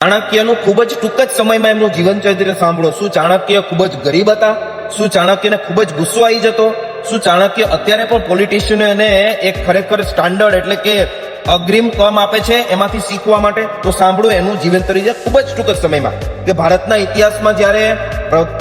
ચાણક્યનું ખૂબ જ ટૂંક જ સમયમાં એમનું જીવન ચરિત્ર સાંભળો. શું ચાણક્ય ખૂબ જ ગરીબ હતા? શું ચાણક્યને ખૂબ જ ગુસ્સો આવી જતો? શું ચાણક્ય અત્યારે પણ પોલિટિશિયનને એક ખરેખર સ્ટાન્ડર્ડ એટલે કે અગ્રિમ કામ આપે છે એમાંથી શીખવા માટે? તો સાંભળો એનું જીવન ચરિત્ર ખૂબ જ ટૂંક જ સમયમાં. કે ભારતના ઇતિહાસમાં જ્યારે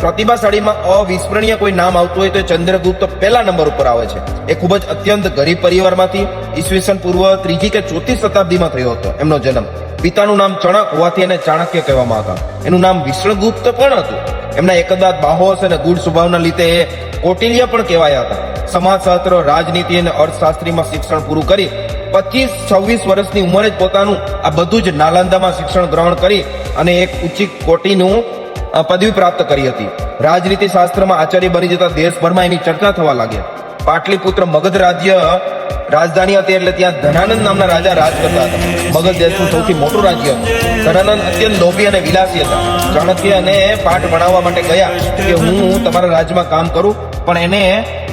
પ્રતિભાશાળીમાં અવિસ્મરણીય કોઈ નામ આવતું હોય તો ચંદ્રગુપ્ત પહેલા નંબર ઉપર આવે છે. એ ખૂબ જ અત્યંત ગરીબ પરિવારમાંથી ઈસવીસન પૂર્વ 3જી કે 4જી શતાબ્દીમાં થયો હતો એમનો જન્મ. પિતાનું નામ ચણક હોવાથી એને ચાણક્ય કહેવામાં હતા. એનું નામ વિષ્ણુગુપ્ત પણ હતું. એમના એકદાત બાહોશ અને ગુડ સ્વભાવના લીધે એ કૌટિલ્ય પણ કહેવાયા હતા. સમાજશાસ્ત્ર, રાજનીતિ અને અર્થશાસ્ત્રીમાં શિક્ષણ પૂરું કરી 25-26 વર્ષની ઉંમરે જ પોતાનું આ બધું જ નાલંદામાં શિક્ષણ ગ્રહણ કરી અને એક ઊંચી કોટીનું પદવી પ્રાપ્ત કરી હતી. રાજનીતિ શાસ્ત્રમાં આચાર્ય બની જતા દેશભરમાં એની ચર્ચા થવા લાગી. પાટલીપુત્ર મગધ રાજ્ય રાજધાની હતી એટલે ત્યાં ધનાનંદ નામના રાજા રાજ કરતા હતા. મગધ દેશનું સૌથી મોટું રાજ્ય હતું. ધનાનંદ અત્યંત લોભી અને વિલાસી હતા. ચાણક્ય એને પાઠ ભણાવવા માટે ગયા કે હું તમારા રાજ્યમાં કામ કરું, પણ એને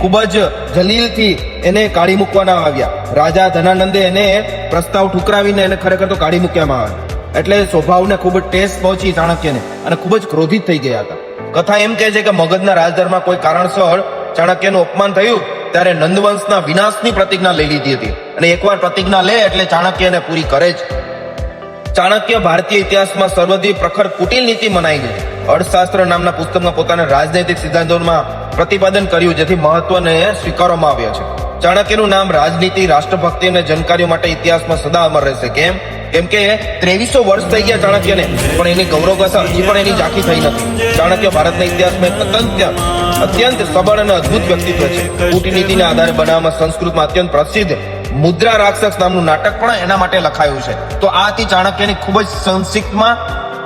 ખૂબ જ જલીલથી એને કાઢી મૂકવાના આવ્યા. રાજા ધનાનંદે એને પ્રસ્તાવ ઠુકરાવીને એને ખરેખર તો કાઢી મૂકવામાં આવ્યા. એટલે સ્વભાવને ખૂબ જ ઠેસ પહોંચી ચાણક્યને અને ખૂબ જ ક્રોધિત થઈ ગયા હતા. કથા એમ કહે છે કે મગધના રાજદરમાં કોઈ કારણસર ચાણક્યનું અપમાન થયું ત્યારે નંદવંશના વિનાશની પ્રતિજ્ઞા લઈ લીધી હતી. અને એકવાર પ્રતિજ્ઞા લે એટલે ચાણક્ય એને પૂરી કરે જ. ચાણક્ય ભારતીય ઇતિહાસમાં સર્વથી પ્રખર કુટિલ નીતિ મનાઈ ગઈ. અર્થશાસ્ત્ર નામના પુસ્તકમાં પોતાના રાજનૈતિક સિદ્ધાંતોમાં પ્રતિપાદન કર્યું જેથી મહત્વને સ્વીકારવામાં આવ્યા છે. ચાણક્યનું નામ રાજનીતિ, રાષ્ટ્રભક્તિ અને જનકાર્યો માટે ઇતિહાસમાં સદા અમર રહેશે. કેમ કે 2300 વર્ષ થઈ ગયા ચાણક્યને, પણ એની ગૌરવગાથા હજી પણ એની ઝાંખી થઈ નથી. ચાણક્ય ભારતના ઇતિહાસમાં અત્યંત સબળ અને અદ્ભુત વ્યક્તિત્વ છે. કૂટનીતિના આધારે બનાવવામાં સંસ્કૃતમાં અત્યંત પ્રસિદ્ધ મુદ્રા રાક્ષસ નામનું નાટક પણ એના માટે લખાયું છે. તો આ હતી ચાણક્યની ખૂબ જ સંક્ષિપ્તમાં,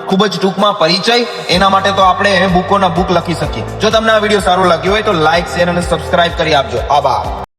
ખૂબ જ ટૂંકમાં પરિચય. એના માટે તો આપણે બુક લખી શકીએ. જો તમને આ વિડીયો સારો લાગ્યો હોય તો લાઈક, શેર અને સબસ્ક્રાઇબ કરી આપજો. આભાર.